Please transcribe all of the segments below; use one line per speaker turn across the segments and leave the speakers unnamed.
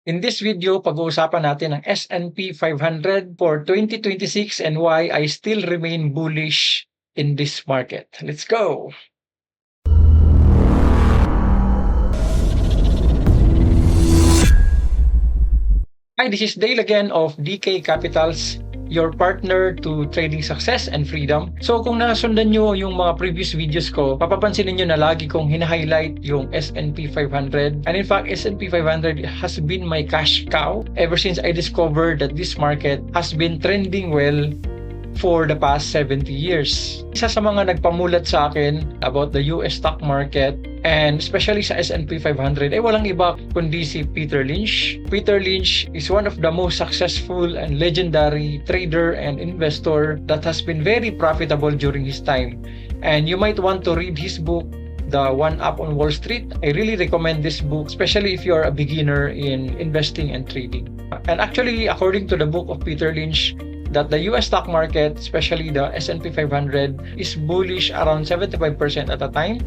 In this video, pag-uusapan natin ang S&P 500 for 2026 and why I still remain bullish in this market. Let's go! Hi, this is Dale again of DK Capitals, your partner to trading success and freedom. So kung nasundan nyo yung mga previous videos ko, papapansinin nyo na lagi kong hina-highlight yung S&P 500. And in fact, S&P 500 has been my cash cow ever since I discovered that this market has been trending well for the past 70 years. Isa sa mga nagpamulat sa akin about the US stock market and especially sa S&P 500 ay walang iba kundi si Peter Lynch. Peter Lynch is one of the most successful and legendary trader and investor that has been very profitable during his time. And you might want to read his book, The One Up on Wall Street. I really recommend this book, especially if you're a beginner in investing and trading. And actually, according to the book of Peter Lynch, that the US stock market, especially the S&P 500, is bullish around 75% at a time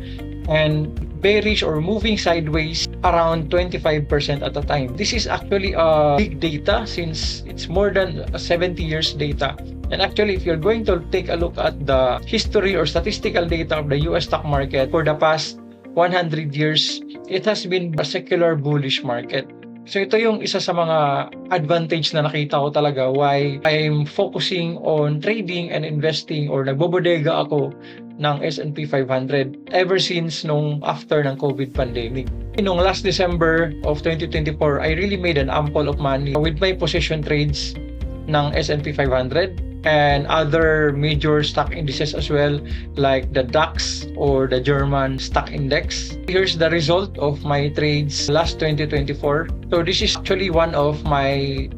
and bearish or moving sideways around 25% at a time. This is actually a big data since it's more than 70 years data. And actually, if you're going to take a look at the history or statistical data of the US stock market for the past 100 years, it has been a secular bullish market. So ito yung isa sa mga advantage na nakita ko talaga why I'm focusing on trading and investing or nagbobodega ako ng S&P 500 ever since nung after ng COVID pandemic. Nung last December of 2024, I really made an ample of money with my position trades ng S&P 500 and other major stock indices as well, like the DAX or the German stock index. Here's the result of my trades last 2024. So this is actually one of my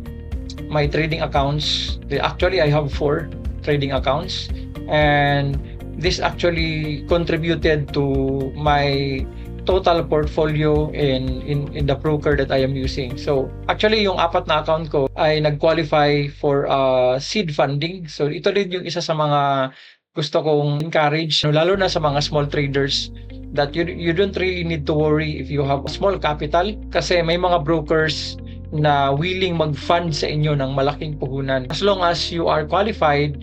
trading accounts. Actually, I have 4 trading accounts, and this actually contributed to my total portfolio in the broker that I am using. So actually yung 4 na account ko ay nag-qualify for seed funding. So ito rin yung isa sa mga gusto kong encourage, lalo na sa mga small traders, that you don't really need to worry if you have a small capital kasi may mga brokers na willing mag-fund sa inyo ng malaking puhunan. As long as you are qualified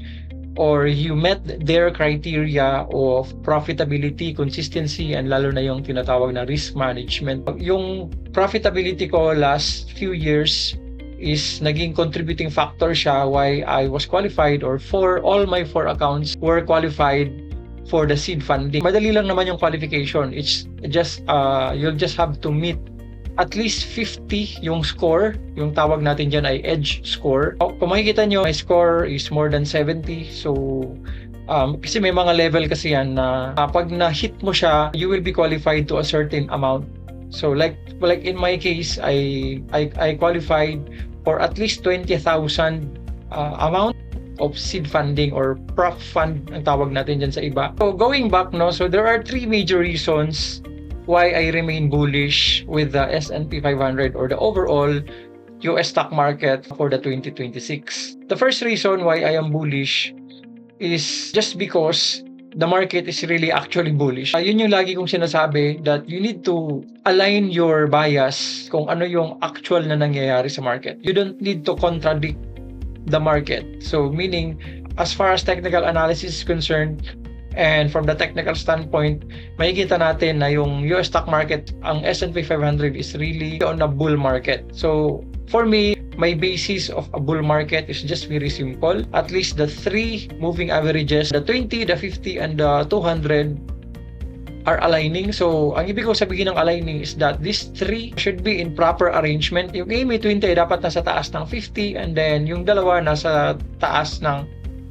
or you met their criteria of profitability, consistency, and lalo na yung tinatawag na risk management. Yung profitability ko last few years is naging contributing factor siya why I was qualified, or for all my 4 accounts were qualified for the seed funding. Madali lang naman yung qualification. It's just, you'll just have to meet at least 50 yung score. Yung tawag natin dyan ay edge score. Kung makikita nyo, my score is more than 70. So, kasi may mga level kasi yan na pag na-hit mo siya, you will be qualified to a certain amount. So, like in my case, I qualified for at least 20,000 amount of seed funding or prop fund ang tawag natin dyan sa iba. So, going back, so there are 3 major reasons why I remain bullish with the S&P 500 or the overall US stock market for the 2026. The first reason why I am bullish is just because the market is really actually bullish. Yun yung lagi kong sinasabi, that you need to align your bias kung ano yung actual na nangyayari sa market. You don't need to contradict the market. So meaning, as far as technical analysis is concerned, and from the technical standpoint, makikita natin na yung US stock market, ang S&P 500 is really on a bull market. So for me, my basis of a bull market is just very simple. At least the 3 moving averages, the 20, the 50, and the 200 are aligning. So ang ibig ko sabihin ng aligning is that these 3 should be in proper arrangement. Yung EMA 20 ay dapat nasa taas ng 50, and then yung dalawa nasa taas ng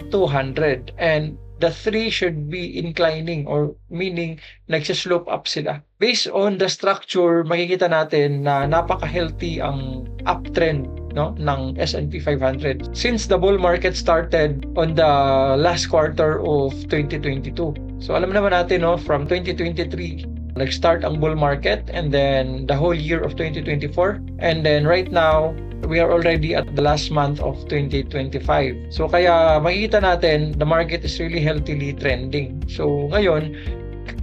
200. And the 3 should be inclining, or meaning nagsislope up sila. Based on the structure, makikita natin na napaka-healthy ang uptrend ng S&P 500 since the bull market started on the last quarter of 2022. So alam naman natin, from 2023 nag-start ang bull market, and then the whole year of 2024, and then right now we are already at the last month of 2025. So kaya makikita natin the market is really healthily trending. So ngayon,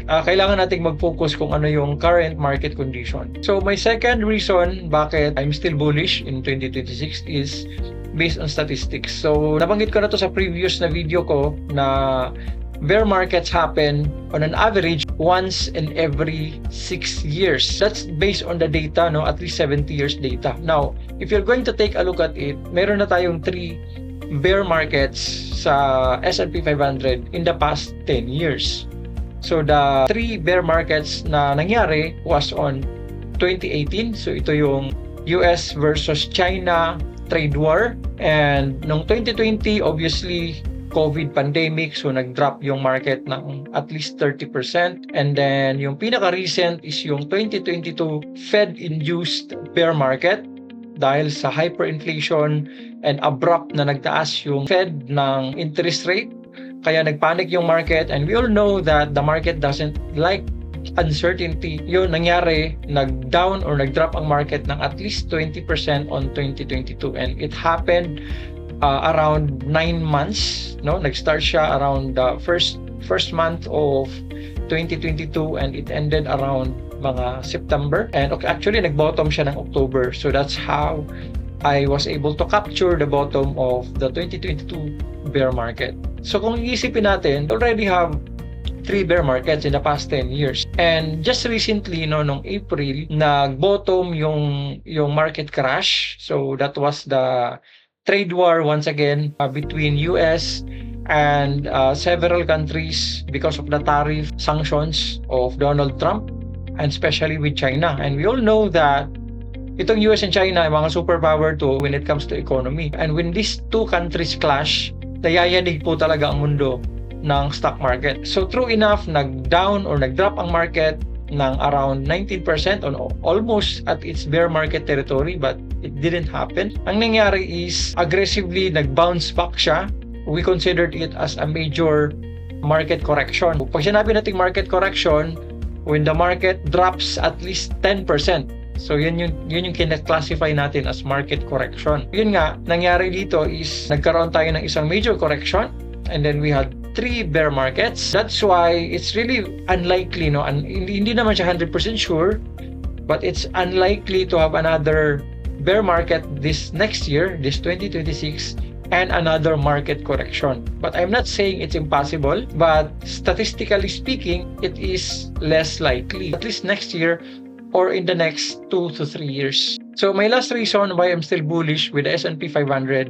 kailangan nating mag-focus kung ano yung current market condition. So my second reason bakit I'm still bullish in 2026 is based on statistics. So nabanggit ko na to sa previous na video ko na bear markets happen on an average once in every 6 years. That's based on the data, no, at least 70 years data. Now, if you're going to take a look at it, meron na tayong 3 bear markets sa S&P 500 in the past 10 years. So the 3 bear markets na nangyari was on 2018. So ito yung US versus China trade war, and noong 2020 obviously COVID pandemic, so nag-drop yung market ng at least 30%. And then yung pinaka-recent is yung 2022 Fed-induced bear market dahil sa hyperinflation and abrupt na nagtaas yung Fed ng interest rate. Kaya nagpanic yung market, and we all know that the market doesn't like uncertainty. Yun nangyari, nag-down or nag-drop ang market ng at least 20% on 2022, and it happened around 9 months, no? Nag-start siya around the first month of 2022 and it ended around mga September, and actually nag-bottom siya ng October. So that's how I was able to capture the bottom of the 2022 bear market. So kung iisipin natin, already have 3 bear markets in the past 10 years. And just recently, no, nung April, nag-bottom yung market crash. So that was the trade war once again between US and several countries because of the tariff sanctions of Donald Trump, and especially with China. And we all know that itong US and China ay mga superpower to when it comes to economy. And when these two countries clash, nayayanig po talaga ang mundo ng stock market. So true enough, nag-down or nag-drop ang market ng around 19% on almost at its bear market territory, but it didn't happen. Ang nangyari is aggressively nag-bounce back siya. We considered it as a major market correction. Pag sinabi nating market correction, when the market drops at least 10%. So yun yung kina-classify natin as market correction. Yun nga, nangyari dito is nagkaroon tayo ng isang major correction, and then we had 3 bear markets. That's why it's really unlikely, no? Hindi naman siya 100% sure, but it's unlikely to have another bear market this next year, this 2026, and another market correction. But I'm not saying it's impossible, but statistically speaking, it is less likely, at least next year or in the next 2 to 3 years. So my last reason why I'm still bullish with the S&P 500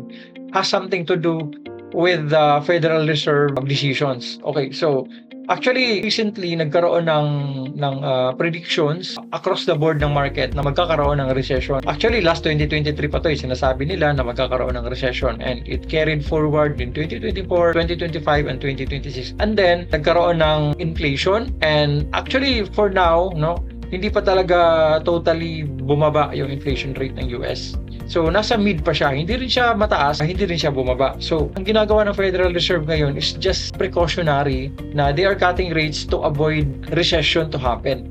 has something to do with the Federal Reserve decisions. Okay, so actually recently nagkaroon ng predictions across the board ng market na magkakaroon ng recession. Actually last 2023 pa to, sinasabi nila na magkakaroon ng recession, and it carried forward in 2024, 2025 and 2026. And then nagkaroon ng inflation, and actually for now, no, hindi pa talaga totally bumaba yung inflation rate ng US. So, nasa mid pa siya. Hindi rin siya mataas, hindi rin siya bumaba. So, ang ginagawa ng Federal Reserve ngayon is just precautionary na they are cutting rates to avoid recession to happen.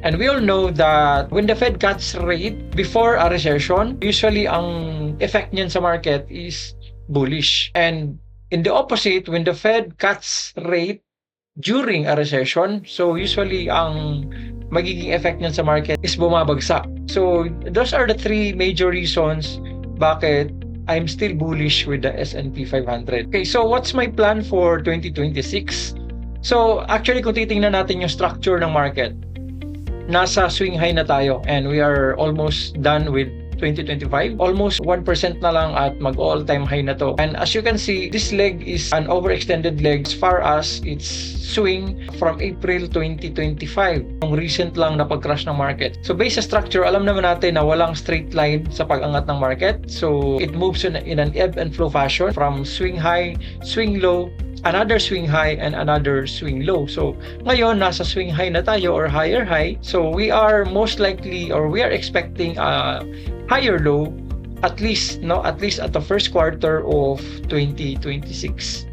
And we all know that when the Fed cuts rate before a recession, usually ang effect niyan sa market is bullish. And in the opposite, when the Fed cuts rate during a recession, so usually ang magiging effect niyan sa market is bumabagsak. So those are the 3 major reasons bakit I'm still bullish with the S&P 500. Okay, so what's my plan for 2026? So actually kung titingnan natin yung structure ng market, nasa swing high na tayo, and we are almost done with 2025. Almost 1% na lang at mag-all-time high na to. And as you can see, this leg is an overextended leg as far as its swing from April 2025. Yung recent lang na pag-crash ng market. So based sa structure, alam naman natin na walang straight line sa pag-angat ng market. So it moves in an ebb and flow fashion from swing high, swing low, another swing high, and another swing low. So ngayon, nasa swing high na tayo or higher high. So we are most likely, or we are expecting a higher low at least at the first quarter of 2026.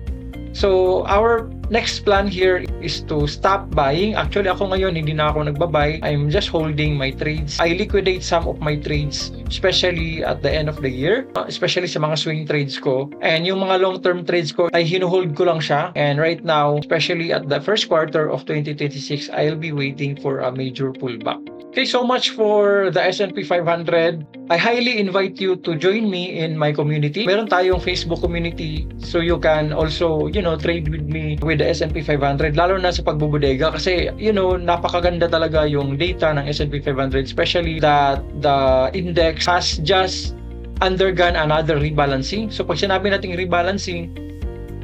So our next plan here is to stop buying. Actually, ako ngayon, hindi na ako nagbabay. I'm just holding my trades. I liquidate some of my trades, especially at the end of the year, especially sa mga swing trades ko. And yung mga long-term trades ko, ay hinuhold ko lang siya. And right now, especially at the first quarter of 2026, I'll be waiting for a major pullback. Okay, so much for the S&P 500. I highly invite you to join me in my community. Meron tayong Facebook community, so you can also, trade with me with the S&P 500, lalo na sa pagbubodega kasi, napakaganda talaga yung data ng S&P 500, especially that the index has just undergone another rebalancing. So pag sinabi nating rebalancing,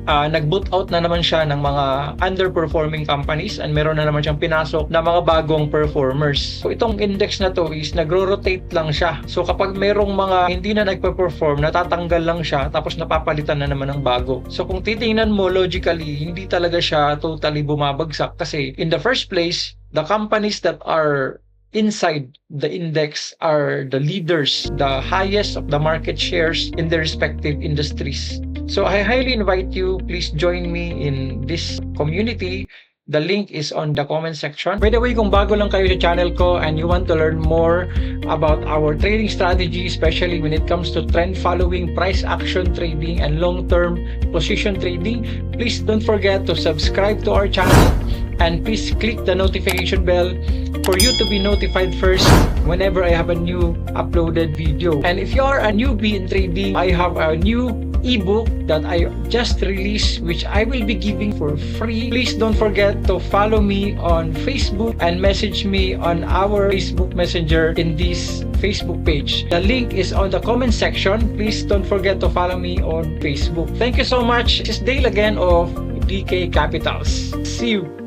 nag-boot out na naman siya ng mga underperforming companies and meron na naman siyang pinasok na mga bagong performers. So itong index na to is nagro-rotate lang siya. So kapag merong mga hindi na nagpe-perform, natatanggal lang siya tapos napapalitan na naman ng bago. So kung titingnan mo logically, hindi talaga siya totally bumabagsak kasi in the first place, the companies that are inside the index are the leaders, the highest of the market shares in their respective industries. So I highly invite you, please join me in this community. The link is on the comment section. By the way, kung bago lang kayo sa channel ko and you want to learn more about our trading strategy, especially when it comes to trend following, price action trading, and long-term position trading, please don't forget to subscribe to our channel and please click the notification bell for you to be notified first whenever I have a new uploaded video. And if you are a newbie in trading, I have a new ebook that I just released which I will be giving for free. Please don't forget to follow me on Facebook and message me on our Facebook Messenger in this Facebook page. The link is on the comment section. Please don't forget to follow me on Facebook. Thank you so much. This is Dale again of DK Capitals. See you.